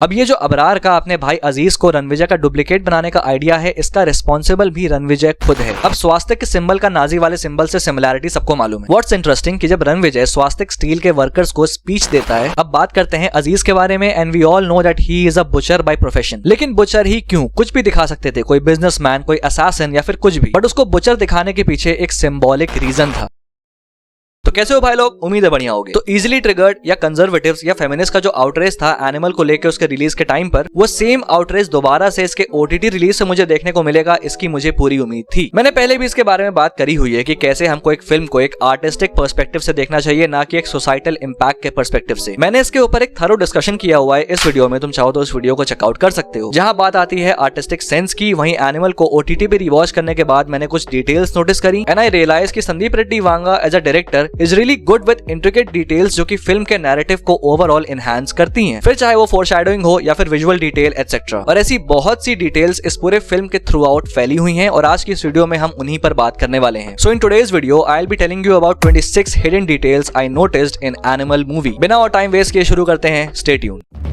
अब ये जो अबरार का अपने भाई अजीज को रणविजय का डुप्लीकेट बनाने का आइडिया है, इसका रिस्पॉन्सिबल भी रणविजय खुद है। अब स्वास्तिक के सिंबल का नाजी वाले सिंबल से सिमिलैरिटी सबको मालूम है। व्हाट्स इंटरेस्टिंग कि जब रणविजय स्वास्तिक स्टील के वर्कर्स को स्पीच देता है। अब बात करते हैं अजीज के बारे में, and we all know that he is a butcher by profession. लेकिन बुचर ही क्यों? कुछ भी दिखा सकते थे, कोई बिजनेसमैन, कोई असैसिन या फिर कुछ भी, बट उसको बुचर दिखाने के पीछे एक सिंबॉलिक रीजन था। तो कैसे हो भाई लोग? उम्मीद है बढ़िया होगे। तो इजीली ट्रिगर्ड या कंजर्वेटिव्स या फेमिनिस्ट का जो आउटरेज था एनिमल को लेकर उसके रिलीज के टाइम पर, वो सेम आउटरेज दोबारा से इसके ओटीटी रिलीज से मुझे देखने को मिलेगा, इसकी मुझे पूरी उम्मीद थी। मैंने पहले भी इसके बारे में बात करी हुई है कि कैसे हमको एक फिल्म को एक आर्टिस्टिक पर्सपेक्टिव से देखना चाहिए, ना कि एक सोसाइटल इम्पैक्ट के पर्सपेक्टिव से। मैंने इसके ऊपर एक थरो डिस्कशन किया हुआ है इस वीडियो में, तुम चाहो तो इस वीडियो को चेकआउट कर सकते हो। जहां बात आती है आर्टिस्टिक सेंस की, वहीं एनिमल को ओटीटी पे रिवॉच करने के बाद मैंने कुछ डिटेल्स नोटिस करी, एंड आई रियलाइज कि Sandeep Reddy Vanga as a director is really good with intricate details जो कि फिल्म के नैरेटिव को ओवरऑल एनहांस करती हैं, फिर चाहे वो फोरशैडोइंग हो या फिर विजुअल डिटेल एटसेट्रा। और ऐसी बहुत सी डिटेल्स इस पूरे फिल्म के थ्रू आउट फैली हुई हैं, और आज की इस वीडियो में हम उन्हीं पर बात करने वाले हैं। So in today's video I will be telling you about 26 hidden details I noticed in Animal movie. बिना और टाइम वेस्ट किए शुरू करते हैं, स्टे ट्यून्ड।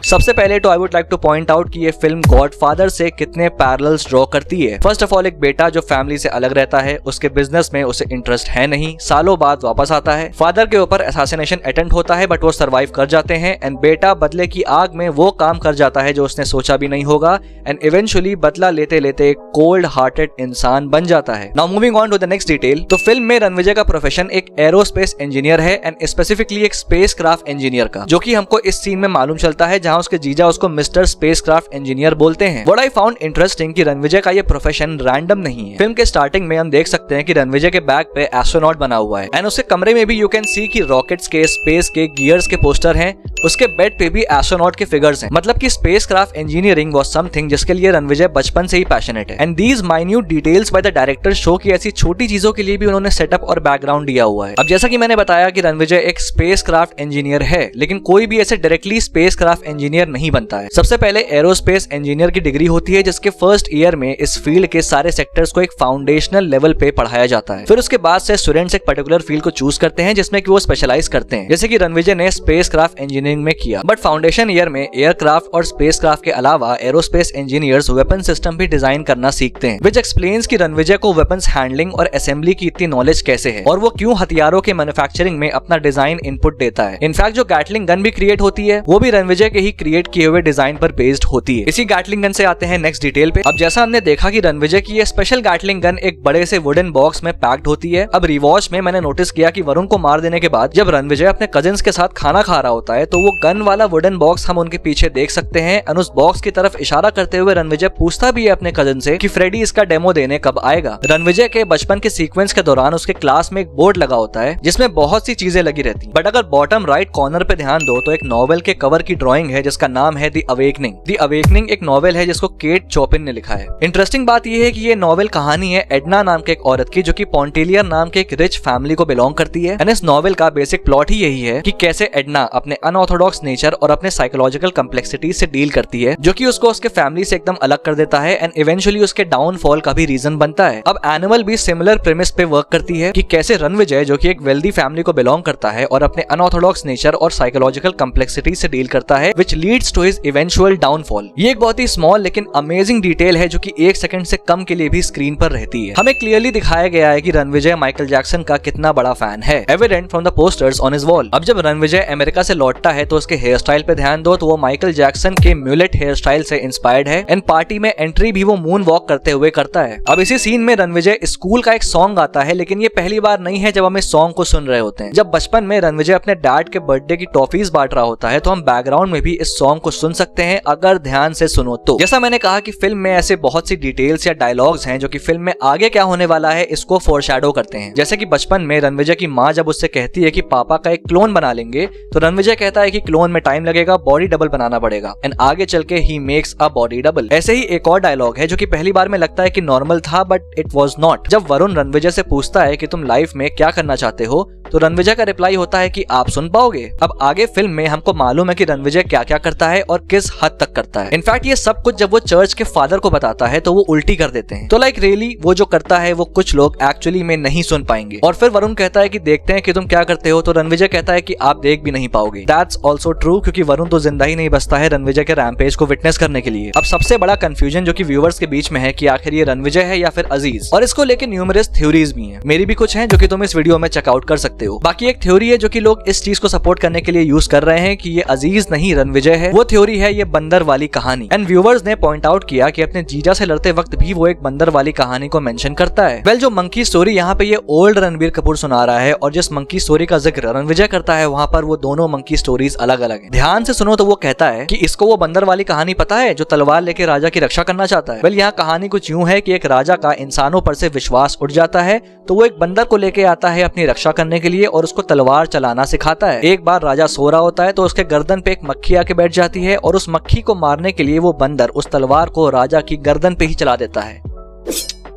सबसे पहले तो I would like two point out कि ये फिल्म गॉडफादर से कितने पैरेलल्स ड्रॉ करती है। फर्स्ट ऑफ ऑल, एक बेटा जो फैमिली से अलग रहता है, उसके बिजनेस में उसे इंटरेस्ट है नहीं, सालों बाद वापस आता है। फादर के ऊपर असैसिनेशन अटेम्प्ट होता है बट वो सर्वाइव कर जाते हैं, एंड बेटा बदले की आग में वो काम कर जाता है जो उसने सोचा भी नहीं होगा, एंड इवेंचुअली बदला लेते लेते एक कोल्ड हार्टेड इंसान बन जाता है। Now moving on to the next detail. तो फिल्म में रणविजय का प्रोफेशन एक एरोस्पेस इंजीनियर है, एंड स्पेसिफिकली एक स्पेस क्राफ्ट इंजीनियर का, जो कि हमको इस सीन में मालूम चलता है, जहां उसके जीजा उसको मिस्टर स्पेसक्राफ्ट इंजीनियर बोलते हैं। व्हाट आई फाउंड इंटरेस्टिंग कि रणविजय का ये प्रोफेशन रैंडम नहीं है। फिल्म के स्टार्टिंग में हम देख सकते हैं कि रणविजय के बैग पे एस्ट्रोनॉट बना हुआ है, एंड उसके कमरे में भी यू कैन सी कि रॉकेट्स के, स्पेस के, गियर्स के पोस्टर हैं। उसके बेड पे भी एस्ट्रोनॉट के फिगर्स हैं। मतलब कि स्पेसक्राफ्ट इंजीनियरिंग वाज समथिंग जिसके लिए रणविजय बचपन से ही पैशनेट है, and these minute details by the director show की ऐसी छोटी चीजों के लिए भी उन्होंने सेटअप और बैकग्राउंड दिया हुआ है। अब जैसा कि मैंने बताया कि रणविजय एक स्पेसक्राफ्ट इंजीनियर है, लेकिन कोई भी ऐसे डायरेक्टली स्पेसक्राफ्ट इंजीनियर नहीं बनता है। सबसे पहले एरोस्पेस इंजीनियर की डिग्री होती है, जिसके फर्स्ट ईयर में इस फील्ड के सारे सेक्टर्स को एक फाउंडेशनल लेवल पे पढ़ाया जाता है। फिर उसके बाद से स्टूडेंट्स एक पर्टिकुलर फील्ड को चूज करते हैं जिसमें कि वो स्पेशलाइज करते हैं, जैसे कि रणविजय ने स्पेसक्राफ्ट इंजीनियरिंग में किया। बट फाउंडेशन ईयर में एयरक्राफ्ट और स्पेसक्राफ्ट के अलावा एरोस्पेस इंजीनियर्स वेपन सिस्टम भी डिजाइन करना सीखते हैं, विच एक्सप्लेन्स कि रणविजय को वेपन्स हैंडलिंग और असेंबली की इतनी नॉलेज कैसे है, और वो क्यों हथियारों के मैन्युफैक्चरिंग में अपना डिजाइन इनपुट देता है। इनफैक्ट जो गैटलिंग गन भी क्रिएट होती है, वो भी रणविजय के ही क्रिएट किए हुए डिजाइन पर बेस्ड होती है। इसी गैटलिंग गन से आते हैं नेक्स्ट डिटेल पे। अब जैसा हमने देखा कि रणविजय की ये स्पेशल गैटलिंग गन एक बड़े से वुडन बॉक्स में पैक्ड होती है। अब रिवॉच में मैंने नोटिस किया कि वरुण को मार देने के बाद जब रणविजय अपने कजिन्स के साथ खाना खा रहा होता है, तो वो गन वाला वुडन बॉक्स हम उनके पीछे देख सकते हैं, और उस बॉक्स की तरफ इशारा करते हुए रणविजय पूछता भी है अपने कजिन से कि फ्रेडी इसका डेमो देने कब आएगा। रणविजय के बचपन के सीक्वेंस के दौरान उसके क्लास में एक बोर्ड लगा होता है जिसमें बहुत सी चीजें लगी रहती, बट अगर बॉटम राइट कॉर्नर पे ध्यान दो तो एक नॉवेल के कवर की ड्रॉइंग है जिसका नाम है द अवेकनिंग। द अवेकनिंग एक नॉवेल है जिसको केट चोपिन ने लिखा है। इंटरेस्टिंग बात यह है कि ये नॉवेल कहानी है एडना नाम के एक औरत की, जो कि पॉन्टेलियर नाम के एक रिच फैमिली को बिलोंग करती है, एंड इस नॉवेल का बेसिक प्लॉट ही यही है कि कैसे एडना अपने अनऑर्थोडॉक्स नेचर और अपने साइकोलॉजिकल कम्प्लेक्सिटी से डील करती है, जो कि उसको उसके फैमिली से एकदम अलग कर देता है, एंड इवेंचुअली उसके डाउनफॉल का भी रीजन बनता है। अब एनिमल भी सिमिलर प्रेमिस पे वर्क करती है कि कैसे रणविजय, जो कि एक वेल्दी फैमिली को बिलोंग करता है और अपने अनऑर्थोडॉक्स नेचर और साइकोलॉजिकल कम्प्लेक्सिटी से डील करता है, which leads to his eventual downfall. ये एक बहुत ही स्मॉल लेकिन अमेजिंग डिटेल है जो कि 1 सेकंड से कम के लिए भी स्क्रीन पर रहती है। हमें क्लियरली दिखाया गया है कि रणविजय माइकल जैक्सन का कितना बड़ा फैन है, evident from the posters on his wall. अब जब रणविजय अमेरिका से लौटता है तो उसके हेयर स्टाइल पे ध्यान दो तो वो माइकल जैक्सन के म्यूलेट हेयर स्टाइल से इंस्पायर्ड है, एंड पार्टी में एंट्री भी वो मून वॉक करते हुए करता है। अब इसी सीन में रणविजय स्कूल का एक सॉन्ग आता है, लेकिन ये पहली बार नहीं है जब हम इस सॉन्ग को सुन रहे होते हैं। जब बचपन में रणविजय अपने डैड के बर्थडे की टॉफीज बांट रहा होता है तो हम बैकग्राउंड में भी इस सॉन्ग को सुन सकते हैं अगर ध्यान से सुनो तो। जैसा मैंने कहा कि फिल्म में ऐसे बहुत सी डिटेल्स या डायलॉग्स हैं जो कि फिल्म में आगे क्या होने वाला है इसको फोरशैडो करते हैं। जैसे कि बचपन में रणविजय की माँ जब उससे कहती है कि पापा का एक क्लोन बना लेंगे, तो रणविजय कहता है कि क्लोन में टाइम लगेगा, बॉडी डबल बनाना पड़ेगा, एंड आगे चल के he makes a body double. ऐसे ही एक और डायलॉग है जो कि पहली बार में लगता है कि नॉर्मल था बट इट वाज नॉट। जब वरुण रणविजय से पूछता है कि तुम लाइफ में क्या करना चाहते हो, तो रणविजय का रिप्लाई होता है कि आप सुन पाओगे। अब आगे फिल्म में हमको मालूम है कि रणविजय क्या क्या क्या करता है और किस हद तक करता है। इनफैक्ट ये सब कुछ जब वो चर्च के फादर को बताता है तो वो उल्टी कर देते हैं। तो लाइक रियली वो जो करता है वो कुछ लोग एक्चुअली में नहीं सुन पाएंगे। और फिर वरुण कहता है कि देखते हैं कि तुम क्या करते हो, तो रणविजय कहता है कि आप देख भी नहीं पाओगे। दैट्स ऑल्सो ट्रू, क्योंकि वरुण तो जिंदा ही नहीं बचता है रणविजय के रैम्पेज को विटनेस करने के लिए। अब सबसे बड़ा कंफ्यूजन जो कि व्यूअर्स के बीच में है कि आखिर ये रणविजय है या फिर अजीज, और इसको लेकर न्यूमरस थ्योरीज भी हैं। मेरी भी कुछ हैं जो कि तुम इस वीडियो में चेकआउट कर सकते हो। बाकी एक थ्योरी है जो कि लोग इस चीज को सपोर्ट करने के लिए यूज कर रहे हैं कि ये अजीज नहीं रणविजय है। वो थ्योरी है ये बंदर वाली कहानी। एंड व्यूअर्स ने पॉइंट आउट किया कि अपने जीजा से लड़ते वक्त भी वो एक बंदर वाली कहानी को मेंशन करता है। वेल जो मंकी स्टोरी यहाँ पे ये ओल्ड रणबीर कपूर सुना रहा है और जिस मंकी स्टोरी का जिक्र रणविजय करता है वहाँ पर वो दोनों मंकी स्टोरीज अलग अलग है। ध्यान से सुनो तो वो कहता है कि इसको वो बंदर वाली कहानी पता है जो तलवार लेके राजा की रक्षा करना चाहता है। वेल यहाँ कहानी कुछ यूं है कि एक राजा का इंसानों पर से विश्वास उठ जाता है तो वो एक बंदर को लेके आता है अपनी रक्षा करने के लिए और उसको तलवार चलाना सिखाता है। एक बार राजा सो रहा होता है तो उसके गर्दन पे एक मक्खी आके बैठ जाती है और उस मक्खी को मारने के लिए वो बंदर उस तलवार को राजा की गर्दन पे ही चला देता है।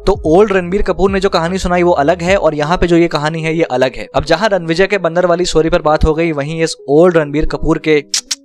तो ओल्ड रणबीर कपूर ने जो कहानी सुनाई वो अलग है और यहाँ पे जो ये कहानी है ये अलग है। अब जहाँ रणविजय के बंदर वाली स्टोरी पर बात हो गई, वहीं इस ओल्ड रणबीर कपूर के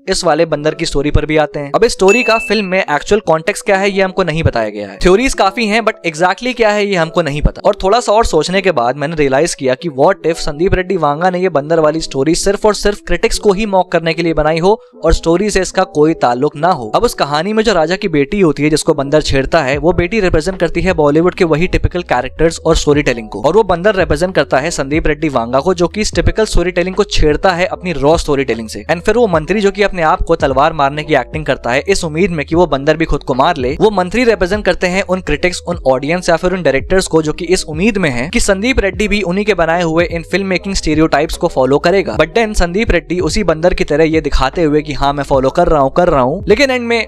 इस वाले बंदर की स्टोरी पर भी आते हैं। अब इस स्टोरी का फिल्म में एक्चुअल कॉन्टेक्स्ट क्या है ये हमको नहीं बताया गया है। थ्योरीज काफी हैं बट एग्जैक्टली क्या है ये हमको नहीं पता। और थोड़ा सा और सोचने के बाद मैंने रियलाइज किया कि व्हाट इफ संदीप रेड्डी वांगा ने ये बंदर वाली स्टोरी सिर्फ और सिर्फ क्रिटिक्स को ही मॉक करने के लिए बनाई हो और स्टोरी से इसका कोई ताल्लुक ना हो। अब उस कहानी में जो राजा की बेटी होती है जिसको बंदर छेड़ता है, वो बेटी रिप्रेजेंट करती है बॉलीवुड के वही टिपिकल कैरेक्टर्स और स्टोरी टेलिंग को, और वो बंदर रिप्रेजेंट करता है संदीप रेड्डी वांगा को, जो कि इस टिपिकल स्टोरी टेलिंग को छेड़ता है अपनी रॉ स्टोरी टेलिंग से। एंड फिर वो मंत्री जो कि अपने आप को तलवार मारने की एक्टिंग करता है इस उम्मीद में कि वो बंदर भी खुद को मार ले, वो मंत्री रिप्रेजेंट करते हैं उन क्रिटिक्स, उन ऑडियंस या फिर उन डायरेक्टर्स को जो कि इस उम्मीद में हैं कि संदीप रेड्डी भी उन्हीं के बनाए हुए इन फिल्म मेकिंग स्टीरियोटाइप्स को फॉलो करेगा। बट देन संदीप रेड्डी उसी बंदर की तरह ये दिखाते हुए कि हाँ मैं फॉलो कर रहा हूँ, लेकिन एंड में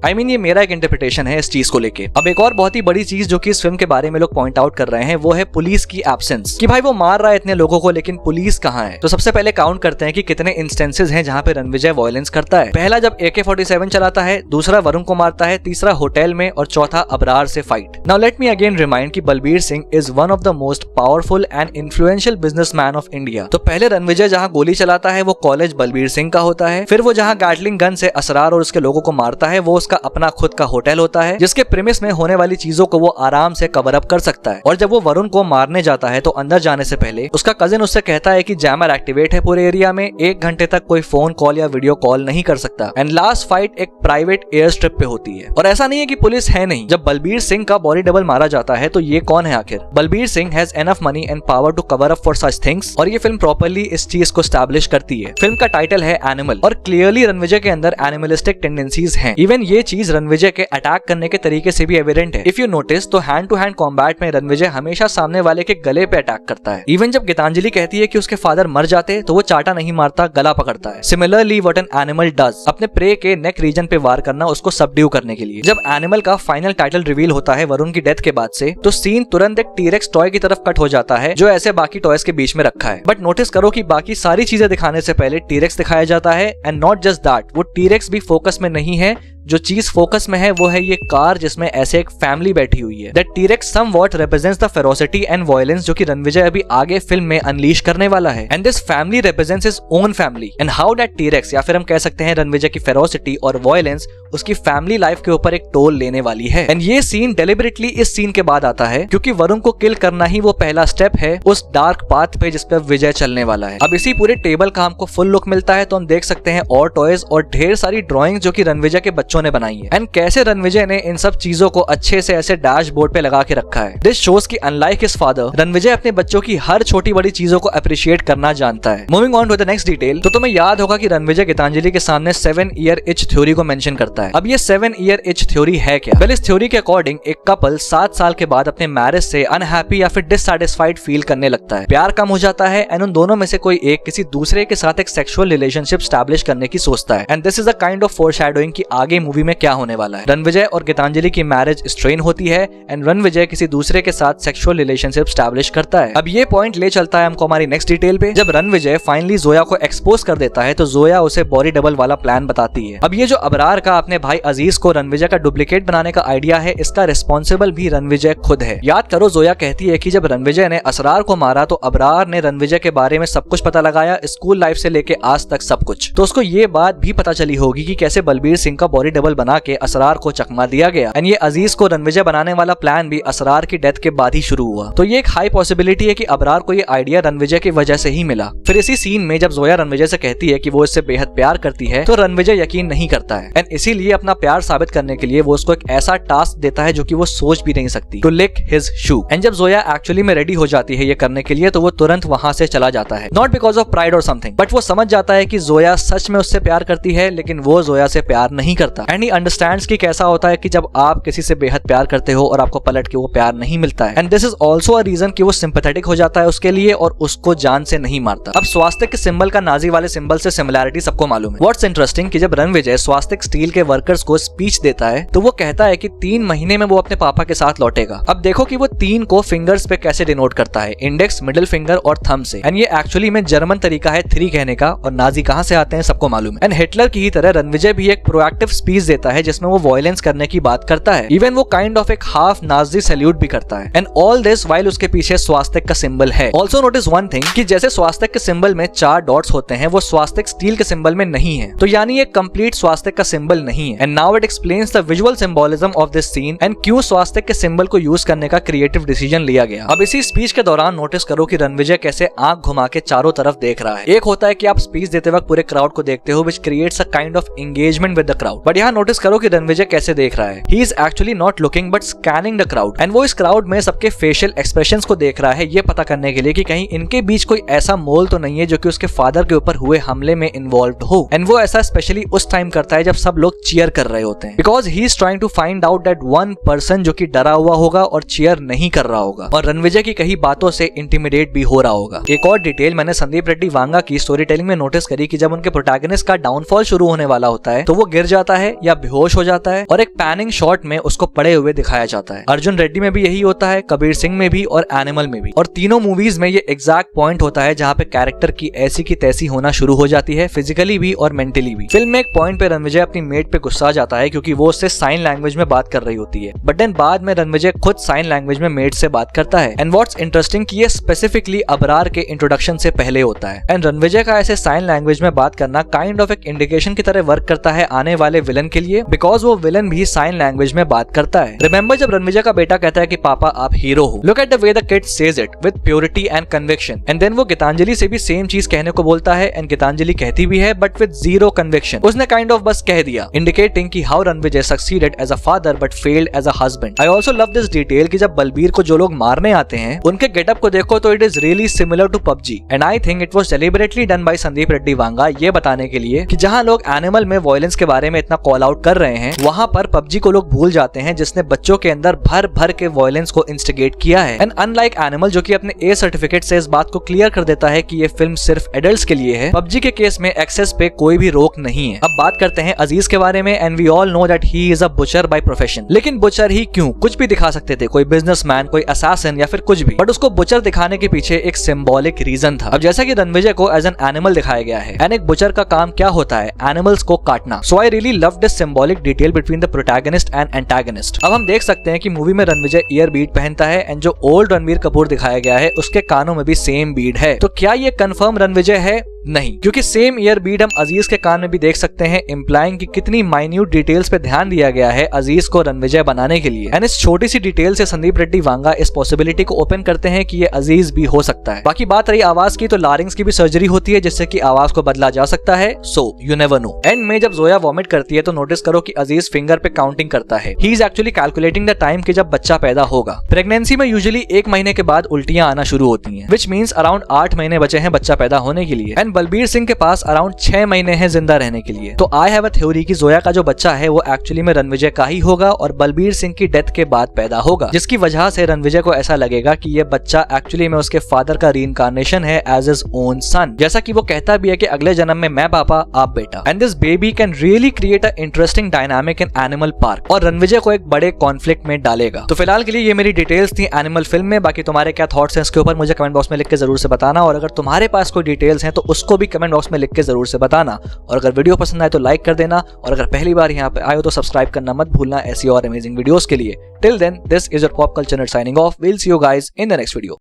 ये मेरा एक इंटरप्रिटेशन है इस चीज को लेके। अब एक और बहुत ही बड़ी चीज जो कि इस फिल्म के बारे में लोग पॉइंट आउट कर रहे हैं वो है पुलिस की एब्सेंस, कि भाई वो मार रहा है इतने लोगों को लेकिन पुलिस कहाँ है। तो सबसे पहले काउंट करते हैं कि कितने इंस्टेंसेस हैं जहाँ पे रणविजय वायलेंस करता है। पहला जब AK-47 चलाता है, दूसरा वरुण को मारता है, तीसरा होटल में, और चौथा अबरार से fight. Now let me again remind कि Balbir Singh is one of the most powerful and influential businessman of India. तो पहले रणविजय जहाँ गोली चलाता है वो कॉलेज बलबीर सिंह का होता है, फिर वो जहाँ गैटलिंग गन से असरार और उसके लोगों को मारता है वो उसका अपना खुद का होटल होता है जिसके प्रीमिस में होने वाली चीजों को वो आराम से कवर अप कर सकता है। और जब वो वरुण को मारने जाता है तो अंदर जाने से पहले उसका कजिन उससे कहता है कि जैमर एक्टिवेट है पूरे एरिया में, 1 घंटे तक कोई फोन कॉल या वीडियो कॉल नहीं कर सकता। एंड लास्ट फाइट एक प्राइवेट एयर स्ट्रिप पे होती है। और ऐसा नहीं है कि पुलिस है नहीं, जब बलबीर सिंह का बॉडी डबल मारा जाता है तो ये कौन है आखिर? Balbir Singh has enough money and power to cover up for such things, और ये फिल्म प्रॉपर्ली इस चीज को स्टैब्लिश करती है। फिल्म का टाइटल है एनिमल और क्लियरली रणविजय के अंदर एनिमलिस्टिक टेंडेंसीज हैं। इवन ये चीज रणविजय के अटैक करने के तरीके से भी एविडेंट है। इफ यू नोटिस तो हैंड टू हैंड कॉम्बैट में रणविजय हमेशा सामने वाले के गले पे अटैक करता है। इवन जब गीतांजलि कहती है कि उसके फादर मर जाते तो वो चाटा नहीं मारता, गला पकड़ता है। Similarly what an animal does, अपने प्रे के नेक रीजन पे वार करना, उसको सबड्यू करने के लिए। जब एनिमल का फाइनल टाइटल रिवील होता है वरुण की डेथ के बाद से, तो सीन तुरंत एक टीरेक्स टॉय की तरफ कट हो जाता है जो ऐसे बाकी टॉयज के बीच में रखा है। बट नोटिस करो कि बाकी सारी चीजें दिखाने से पहले टीरेक्स दिखाया जाता है। एंड नॉट जस्ट दैट, वो टीरेक्स भी फोकस में नहीं है। जो चीज फोकस में है वो है ये कार जिसमें ऐसे एक फैमिली बैठी हुई है। That T rex somewhat represents the ferocity and violence जो कि रणविजय अभी आगे फिल्म में अनलीश करने वाला है। And this family represents his own family and how that T-Rex, या फिर हम कह सकते हैं रणविजय की फेरोसिटी और वायलेंस उसकी फैमिली लाइफ के ऊपर एक टोल लेने वाली है। एंड ये सीन डेलिबरेटली इस सीन के बाद आता है क्योंकि वरुण को किल करना ही वो पहला स्टेप है उस डार्क पाथ पे जिस पे विजय चलने वाला है। अब इसी पूरे टेबल का हमको फुल लुक मिलता है तो हम देख सकते हैं और टॉयज और ढेर सारी ड्राइंग जो कि रणविजय के बच्चों ने बनाई है। एंड कैसे रणविजय ने इन सब चीजों को अच्छे से ऐसे डैशबोर्ड पे लगा के रखा है। दिस शोज की अनलाइक हिज फादर, रणविजय अपने बच्चों की हर छोटी बड़ी चीजों को अप्रिशिएट करना जानता है। Moving on to the next detail, तो तुम्हें याद होगा कि रणविजय गीतांजलि के सामने 7 ईयर इच थ्योरी को मेंशन करता है। अब ये 7 ईयर इच थ्योरी है क्या? वेल, इस थ्योरी के अकॉर्डिंग एक कपल 7 साल के बाद अपने मैरिज से अनहैप्पी या फिर डिससैटिस्फाइड फील करने लगता है, प्यार कम हो जाता है एंड उन दोनों में से कोई एक किसी दूसरे के साथ एक सेक्सुअल रिलेशनशिप स्टैब्लिश करने की सोचता है। And this is a kind of foreshadowing कि आगे मूवी में क्या होने वाला है। रणविजय और गीतांजलि की मैरिज स्ट्रेन होती है एंड रणविजय किसी दूसरे के साथ सेक्सुअल रिलेशनशिप स्टैब्लिश करता है। अब ये पॉइंट ले चलता है हमको हमारी नेक्स्ट डिटेल पे। जब रणविजय फाइनली जोया को एक्सपोज कर देता है तो जोया उसे बॉडी डबल वाला प्लान बताती है। अब ये जो अबरार का अपने भाई अजीज को रणविजय का डुप्लीकेट बनाने का आइडिया है, इसका रिस्पॉन्सिबल भी रणविजय खुद है। याद करो, जोया कहती है कि जब रणविजय ने असरार को मारा तो अबरार ने रणविजय के बारे में सब कुछ पता लगाया, स्कूल लाइफ से लेके आज तक सब कुछ। तो उसको ये बात भी पता चली होगी कि कैसे बलबीर सिंह का बॉडी डबल बना के असरार को चकमा दिया गया। एंड ये अजीज को रणविजय बनाने वाला प्लान भी असरार की डेथ के बाद ही शुरू हुआ। तो ये एक हाई पॉसिबिलिटी है कि अबरार को ये आइडिया रणविजय की वजह से ही मिला। फिर इसी सीन में जब जोया रणविजय से कहती है कि वो इससे बेहद प्यार करती है तो रणविजय यकीन नहीं करता है एंड इसीलिए अपना प्यार साबित करने के लिए वो उसको एक ऐसा टास्क देता है जो कि वो सोच भी नहीं सकती, to lick his shoe. And जब जोया एक्चुअली में रेडी हो जाती है ये करने के लिए तो वो तुरंत वहां से चला जाता है, नॉट बिकॉज ऑफ प्राइड और समथिंग, बट वो समझ जाता है कि जोया सच में उससे प्यार करती है लेकिन वो जोया से प्यार नहीं करता। एंड ही अंडरस्टैंड्स कि कैसा होता है कि जब आप किसी से बेहद प्यार करते हो और आपको पलट के वो प्यार नहीं मिलता है। And this is also a reason कि वो सिंपैथेटिक हो जाता है उसके लिए और उसको जान से नहीं मारता। अब स्वास्तिक के सिंबल का नाजी वाले सिंबल से सिमिलैरिटी सबको मालूम है। व्हाट्स इंटरेस्टिंग कि जब रणविजय स्वास्तिक स्टील के वर्कर्स को स्पीच देता है तो वो कहता है कि 3 महीने में वो अपने पापा के साथ लौटेगा। अब देखो कि वो 3 को फिंगर्स पे कैसे डिनोट करता है, इंडेक्स, मिडिल फिंगर और थंब से। एंड ये एक्चुअली में जर्मन तरीका है 3 कहने का और नाजी कहां से आते हैं सबको मालूम है। एंड हिटलर की ही तरह रणविजय भी एक प्रोएक्टिव स्पीच देता है जिसमें वो वायलेंस करने की बात करता है। इवन वो काइंड ऑफ एक हाफ नाजी सैल्यूट भी करता है। एंड ऑल दिस व्हाइल उसके पीछे स्वास्तिक का सिंबल है। ऑल्सो नोटिस वन थिंग कि जैसे स्वास्तिक के सिंबल में 4 डॉट्स होते हैं वो स्वास्तिक स्टील के सिंबल में नहीं है, तो यानी ये कंप्लीट स्वास्तिक का सिंबल नहीं है। And now it explains the visual symbolism of this scene and क्यों स्वास्तिक के सिंबल को यूज करने का क्रिएटिव डिसीजन लिया गया। अब इसी स्पीच के दौरान नोटिस करो कि रणविजय कैसे आंख घुमा के चारों तरफ देख रहा है। एक होता है कि आप स्पीच देते वक्त पूरे क्राउड को देखते हो which creates a kind of engagement with the crowd, but यहाँ नोटिस करो कि रणविजय कैसे देख रहा है। He is actually not looking but scanning the crowd and वो इस क्राउड में सबके फेशियल एक्सप्रेशंस को देख रहा है ये पता करने के लिए कि कहीं इनके बीच कोई ऐसा मोल तो नहीं है जो कि उसके फादर के ऊपर हुए हमले में इन्वॉल्व्ड हो। एंड वो ऐसा स्पेशली उस टाइम करता है जब सब लोग चीयर कर रहे होते हैं, because he is trying to find out that one person जो कि डरा हुआ होगा और चीयर नहीं कर रहा होगा और रणविजय की कई बातों से इंटिमिडेट भी हो रहा होगा। एक और डिटेल मैंने संदीप रेड्डी वांगा की स्टोरी टेलिंग में नोटिस करी कि जब उनके प्रोटैगनिस्ट का डाउनफॉल शुरू होने वाला होता है तो वो गिर जाता है या बेहोश हो जाता है और एक पैनिंग शॉट में उसको पड़े हुए दिखाया जाता है। अर्जुन रेड्डी में भी यही होता है, कबीर सिंह में भी और एनिमल में भी। और तीनों मूवीज में ये एग्जैक्ट पॉइंट होता है जहाँ पे कैरेक्टर की ऐसी की तैसी होना शुरू हो जाती है, फिजिकली भी और मेंटली भी। फिल्म में एक पॉइंट पे रणविजय अपनी मेट पे गुस्सा जाता है क्योंकि वो उससे साइन लैंग्वेज में बात कर रही होती है, बट देन बाद में रणविजय खुद साइन लैंग्वेज में मेट से बात करता है। एंड व्हाट्स इंटरेस्टिंग कि ये स्पेसिफिकली अबरार के इंट्रोडक्शन से पहले होता है। एंड रणविजय का ऐसे साइन लैंग्वेज में बात करना काइंड ऑफ एक इंडिकेशन की तरह वर्क करता है आने वाले विलन के लिए, बिकॉज वो विलन भी साइन लैंग्वेज में बात करता है। रिमेंबर जब रणविजय का बेटा कहता है कि पापा आप हीरो हो, look at the way the kid says it with purity and conviction. And then वो गीतांजलि से भी सेम चीज कहने को बोलता है एंड गीतांजलि कहती भी है बट विद जीरो कन्विक्शन। उसने काइंड ऑफ बस कह दिया, इंडिकेटिंग कि how Ranvijay succeeded as a father but failed as a husband. I also love this detail कि जब बलबीर को जो लोग मारने आते हैं उनके गेटअप को देखो तो it is really similar to PUBG and I think it was deliberately done by Sandeep Reddy Vanga, ये बताने के लिए कि जहां लोग एनिमल में वायलेंस के बारे में इतना कॉल आउट कर रहे हैं वहां पर पबजी को लोग भूल जाते हैं जिसने बच्चों के अंदर भर भर के वायलेंस को इंस्टिगेट किया है। एंड अनलाइक एनिमल जो कि अपने ए सर्टिफिकेट से इस बात को क्लियर कर देता है कि ये फिल्म सिर्फ एडल्ट्स के लिए है, पबजी के केस में एक्सेस पे कोई भी रोक नहीं है। अब बात करते हैं अजीज के बारे में and we all know that he is a butcher by profession. लेकिन बुचर ही क्यों? कुछ भी दिखा सकते थे, कोई बिजनेसमैन, कोई असैसिन या फिर कुछ भी, बट उसको बुचर दिखाने के पीछे एक सिंबॉलिक रीजन था। अब जैसा कि रणविजय को एज एन एनिमल दिखाया गया है एंड एक बुचर का काम क्या होता है, एनिमल्स को काटना। So I really love this symbolic detail between the protagonist and antagonist. अब हम देख सकते हैं कि मूवी में रणविजय ईयर बीड पहनता है एंड जो ओल्ड रणबीर कपूर दिखाया गया है उसके कानों में भी सेम बीड है। तो क्या ये कंफर्म रणविजय है? नहीं, क्योंकि सेम ईयर बीड हम अजीज के कान में भी देख सकते हैं, इम्प्लाइंग कि कितनी माइन्यूट डिटेल्स पे ध्यान दिया गया है अजीज को रणविजय बनाने के लिए। एंड इस छोटी सी डिटेल से संदीप रेड्डी वांगा इस पॉसिबिलिटी को ओपन करते हैं कि ये अजीज भी हो सकता है। बाकी बात रही आवाज की, तो लारिंग्स की भी सर्जरी होती है जिससे कि आवाज को बदला जा सकता है। So you never know. And में जब जोया वॉमिट करती है तो नोटिस करो कि अजीज फिंगर पे काउंटिंग करता है। He is actually calculating the time कि जब बच्चा पैदा होगा। प्रेगनेंसी में यूजुअली 1 महीने के बाद उल्टियां आना शुरू होती हैं, विच मीन्स अराउंड 8 महीने बचे हैं बच्चा पैदा होने के लिए। एंड बलबीर सिंह के पास अराउंड 6 महीने हैं जिंदा रहने के लिए। तो आई हैव अ थ्योरी कि जोया का जो बच्चा है वो एक्चुअली में रणविजय का ही होगा और बलबीर सिंह की डेथ के बाद पैदा होगा, जिसकी वजह से रणविजय को ऐसा लगेगा कि ये बच्चा एक्चुअली में उसके फादर का रीइंकार्नेशन है एज हिज ओन सन, जैसा कि वो कहता भी है कि अगले जन्म में मैं पापा आप बेटा। And this baby can really create a interesting dynamic in animal park और रणविजय को एक बड़े कॉन्फ्लिक्ट में डालेगा। तो फिलहाल के लिए ये मेरी डिटेल्स थी एनिमल फिल्म में। बाकी तुम्हारे क्या थॉट्स हैं इसके ऊपर मुझे कमेंट बॉक्स में लिख के जरूर से बताना, और अगर तुम्हारे पास कोई डिटेल्स हैं तो उसको भी कमेंट बॉक्स में लिख के जरूर से बताना। और अगर वीडियो पसंद आए तो लाइक कर देना, और अगर पहली बार यहाँ पे आए हो तो सब्सक्राइब करना मत भूलना ऐसी और अमेजिंग वीडियोस के लिए। Till then, this is your pop culture nerd signing off. Will see you guys in the next video.